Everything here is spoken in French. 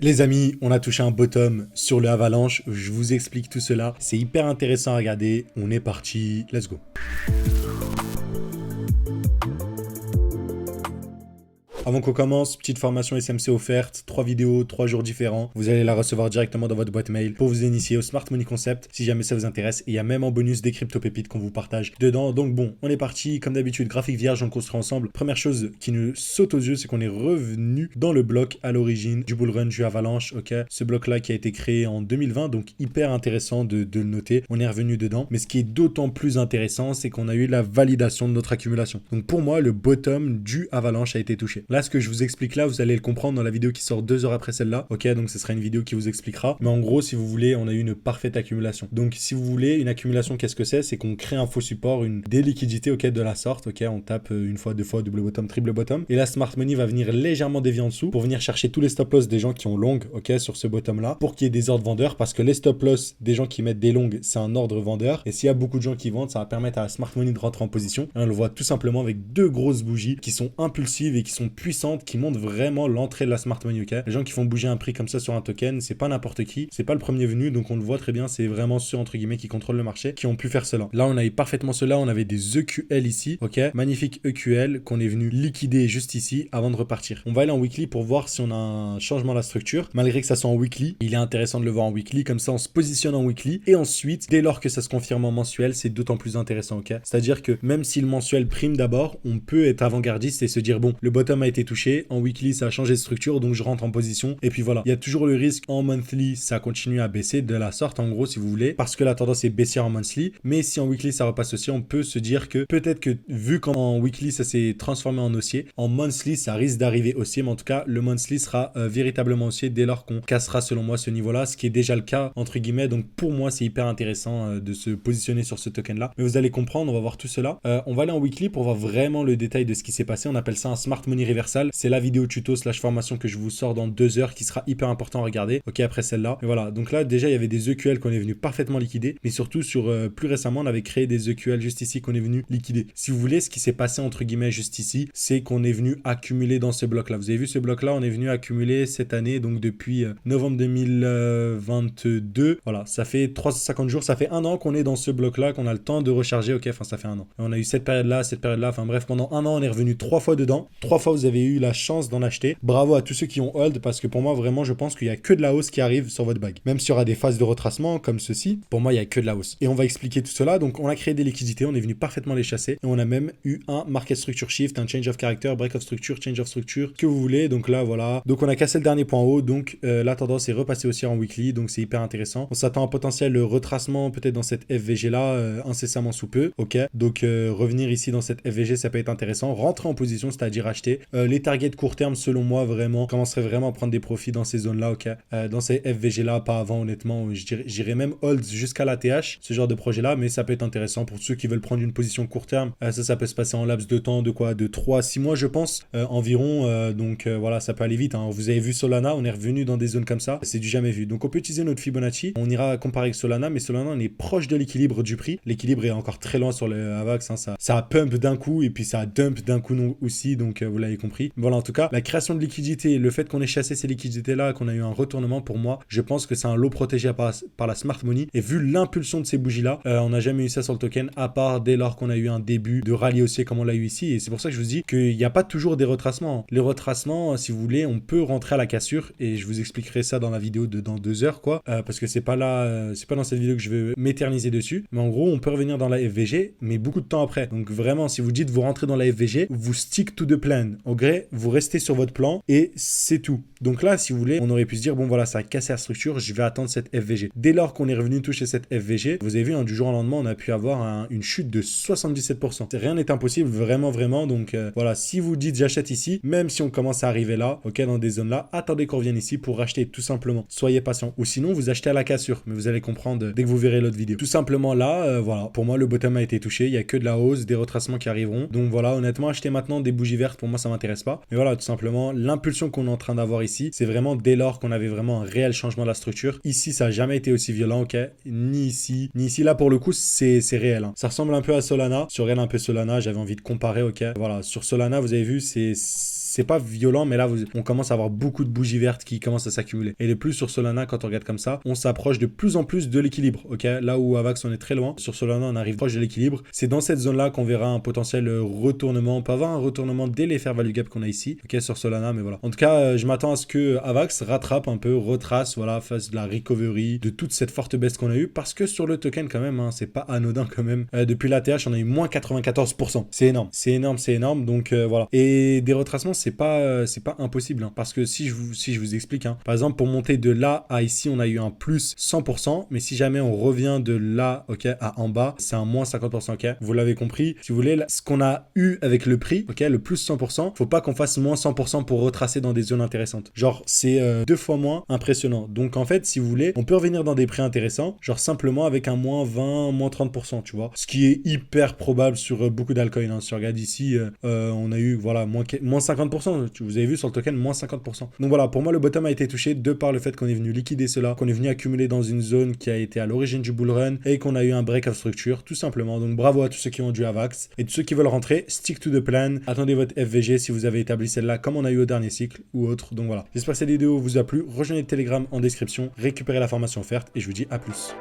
Les amis, on a touché un bottom sur le Avalanche, je vous explique tout cela, c'est hyper intéressant à regarder, on est parti, let's go. Avant qu'on commence, petite formation SMC offerte, 3 vidéos, 3 jours différents. Vous allez la recevoir directement dans votre boîte mail pour vous initier au Smart Money Concept si jamais ça vous intéresse. Et il y a même en bonus des crypto pépites qu'on vous partage dedans. Donc bon, on est parti. Comme d'habitude, graphique vierge, on construit ensemble. Première chose qui nous saute aux yeux, c'est qu'on est revenu dans le bloc à l'origine du bull run du Avalanche. Ok, ce bloc-là qui a été créé en 2020, donc hyper intéressant de le noter. On est revenu dedans. Mais ce qui est d'autant plus intéressant, c'est qu'on a eu la validation de notre accumulation. Donc pour moi, le bottom du Avalanche a été touché. Là, ce que je vous explique là, vous allez le comprendre dans la vidéo qui sort 2 heures après celle-là. Ok, donc ce sera une vidéo qui vous expliquera. Mais en gros, si vous voulez, on a eu une parfaite accumulation. Donc si vous voulez, une accumulation, qu'est-ce que c'est? C'est qu'on crée un faux support, une déliquidité, ok, de la sorte. Ok, on tape une fois, deux fois, double bottom, triple bottom. Et là, Smart Money va venir légèrement dévier en dessous pour venir chercher tous les stop loss des gens qui ont long, ok, sur ce bottom-là, pour qu'il y ait des ordres vendeurs, parce que les stop loss des gens qui mettent des longues, c'est un ordre vendeur. Et s'il y a beaucoup de gens qui vendent, ça va permettre à Smart Money de rentrer en position. Et on le voit tout simplement avec 2 grosses bougies qui sont impulsives et qui sont puissantes, qui montrent vraiment l'entrée de la Smart Money, ok. Les gens qui font bouger un prix comme ça sur un token, c'est pas n'importe qui, c'est pas le premier venu, donc on le voit très bien, c'est vraiment ceux entre guillemets qui contrôlent le marché qui ont pu faire cela. Là, on a eu parfaitement cela, on avait des EQL ici, ok, magnifique EQL qu'on est venu liquider juste ici avant de repartir. On va aller en weekly pour voir si on a un changement de la structure, malgré que ça soit en weekly, il est intéressant de le voir en weekly, comme ça on se positionne en weekly, et ensuite, dès lors que ça se confirme en mensuel, c'est d'autant plus intéressant, ok. C'est-à-dire que même si le mensuel prime d'abord, on peut être avant-gardiste et se dire, bon, le bottom a été touché, en weekly ça a changé de structure, donc je rentre en position, et puis voilà. Il y a toujours le risque en monthly, ça continue à baisser de la sorte, en gros, si vous voulez, parce que la tendance est baissière en monthly, mais si en weekly ça repasse aussi, on peut se dire que peut-être que, vu qu'en weekly ça s'est transformé en haussier, en monthly ça risque d'arriver haussier, mais en tout cas, le monthly sera véritablement haussier dès lors qu'on cassera, selon moi, ce niveau-là, ce qui est déjà le cas, entre guillemets, donc pour moi, c'est hyper intéressant de se positionner sur ce token-là, mais vous allez comprendre, on va voir tout cela. On va aller en weekly pour voir vraiment le détail de ce qui s'est passé, on appelle ça un Smart Money Reversal, c'est la vidéo tuto / formation que je vous sors dans 2 heures qui sera hyper important à regarder, ok, après celle-là. Et voilà, donc là déjà il y avait des EQL qu'on est venu parfaitement liquider, mais surtout sur plus récemment on avait créé des EQL juste ici qu'on est venu liquider. Si vous voulez, ce qui s'est passé entre guillemets juste ici, c'est qu'on est venu accumuler dans ce bloc-là. Vous avez vu ce bloc-là, on est venu accumuler cette année, donc depuis novembre 2022, voilà, ça fait 350 jours, ça fait 1 an qu'on est dans ce bloc-là, qu'on a le temps de recharger, ok, enfin ça fait 1 an. Et on a eu cette période-là, enfin bref, pendant 1 an on est revenu 3 fois dedans, 3 fois vous avez eu la chance d'en acheter. Bravo à tous ceux qui ont hold, parce que pour moi vraiment je pense qu'il y a que de la hausse qui arrive sur votre bague. Même s'il y aura des phases de retracement comme ceci, pour moi il y a que de la hausse. Et on va expliquer tout cela. Donc on a créé des liquidités, on est venu parfaitement les chasser, et on a même eu un market structure shift, un change of character, break of structure, change of structure, que vous voulez. Donc là voilà, donc on a cassé le dernier point haut, donc la tendance est repassée aussi en weekly, donc c'est hyper intéressant. On s'attend à un potentiel retracement peut-être dans cette FVG là incessamment sous peu, ok. Donc revenir ici dans cette FVG, ça peut être intéressant, rentrer en position, c'est-à-dire acheter. Les targets court terme selon moi vraiment commencerait vraiment à prendre des profits dans ces zones là, ok, dans ces FVG là, pas avant honnêtement, j'irais même hold jusqu'à la TH, ce genre de projet là, mais ça peut être intéressant pour ceux qui veulent prendre une position court terme. Ça peut se passer en laps de temps de quoi, de 3 à 6 mois je pense, environ, donc voilà, ça peut aller vite, hein. Vous avez vu Solana, on est revenu dans des zones comme ça, c'est du jamais vu, donc on peut utiliser notre Fibonacci, on ira comparer avec Solana, mais Solana on est proche de l'équilibre du prix, l'équilibre est encore très loin sur le AVAX, hein. Ça a pump d'un coup et puis ça a dump d'un coup non aussi, donc vous l'avez compris. Voilà, en tout cas la création de liquidité, le fait qu'on ait chassé ces liquidités là, qu'on a eu un retournement, pour moi je pense que c'est un lot protégé par la Smart Money, et vu l'impulsion de ces bougies là, on n'a jamais eu ça sur le token à part dès lors qu'on a eu un début de rallye haussier comme on l'a eu ici, et c'est pour ça que je vous dis qu'il n'y a pas toujours des retracements. Les retracements, si vous voulez, on peut rentrer à la cassure, et je vous expliquerai ça dans la vidéo de dans 2 heures quoi, parce que c'est pas là, c'est pas dans cette vidéo que je veux m'éterniser dessus, mais en gros on peut revenir dans la FVG mais beaucoup de temps après. Donc vraiment, si vous dites vous rentrez dans la FVG, vous stick to the plan, au gré, vous restez sur votre plan et c'est tout. Donc là, si vous voulez, on aurait pu se dire, bon voilà, ça a cassé la structure, je vais attendre cette FVG. Dès lors qu'on est revenu toucher cette FVG, vous avez vu, hein, du jour au lendemain, on a pu avoir une chute de 77%. Rien n'est impossible, vraiment, vraiment. Donc voilà, si vous dites j'achète ici, même si on commence à arriver là, ok, dans des zones là, attendez qu'on revienne ici pour racheter, tout simplement. Soyez patient. Ou sinon, vous achetez à la cassure, mais vous allez comprendre dès que vous verrez l'autre vidéo. Tout simplement là, voilà, pour moi, le bottom a été touché, il n'y a que de la hausse, des retracements qui arriveront. Donc voilà, honnêtement, acheter maintenant des bougies vertes, pour moi, ça m'intéresse pas. Mais voilà, tout simplement, l'impulsion qu'on est en train d'avoir ici, c'est vraiment dès lors qu'on avait vraiment un réel changement de la structure. Ici, ça n'a jamais été aussi violent, ok, ni ici, ni ici. Là, pour le coup, c'est réel, hein. Ça ressemble un peu à Solana. Si on regarde un peu Solana, j'avais envie de comparer, ok. Voilà, sur Solana, vous avez vu, c'est c'est pas violent, mais là, on commence à avoir beaucoup de bougies vertes qui commencent à s'accumuler. Et le plus sur Solana, quand on regarde comme ça, on s'approche de plus en plus de l'équilibre, ok? Là où Avax, on est très loin. Sur Solana, on arrive proche de l'équilibre. C'est dans cette zone-là qu'on verra un potentiel retournement. On peut avoir un retournement dès les fair value gap qu'on a ici, ok, sur Solana, mais voilà. En tout cas, je m'attends à ce que Avax rattrape un peu, retrace, voilà, fasse de la recovery de toute cette forte baisse qu'on a eue, parce que sur le token, quand même, hein, c'est pas anodin quand même. Depuis l'ATH, on a eu moins 94%. C'est énorme, c'est énorme, c'est énorme. Donc voilà. Et des retracements, c'est pas impossible, hein, parce que si je vous explique, hein, par exemple, pour monter de là à ici, on a eu un plus 100%, mais si jamais on revient de là, ok, à en bas, c'est un moins 50%, ok. Vous l'avez compris. Si vous voulez, là, ce qu'on a eu avec le prix, ok, le plus 100%, faut pas qu'on fasse moins 100% pour retracer dans des zones intéressantes. Genre, c'est 2 fois moins impressionnant. Donc en fait, si vous voulez, on peut revenir dans des prix intéressants, genre simplement avec un moins 20, moins 30%, tu vois. Ce qui est hyper probable sur beaucoup d'altcoins, hein. Si on regarde ici, on a eu, voilà, moins 50%. Vous avez vu sur le token, moins 50%. Donc voilà, pour moi, le bottom a été touché de par le fait qu'on est venu liquider cela, qu'on est venu accumuler dans une zone qui a été à l'origine du bull run et qu'on a eu un break of structure, tout simplement. Donc bravo à tous ceux qui ont du Avax. Et tous ceux qui veulent rentrer, stick to the plan. Attendez votre FVG si vous avez établi celle-là comme on a eu au dernier cycle ou autre. Donc voilà. J'espère que cette vidéo vous a plu. Rejoignez le Telegram en description, récupérez la formation offerte et je vous dis à plus.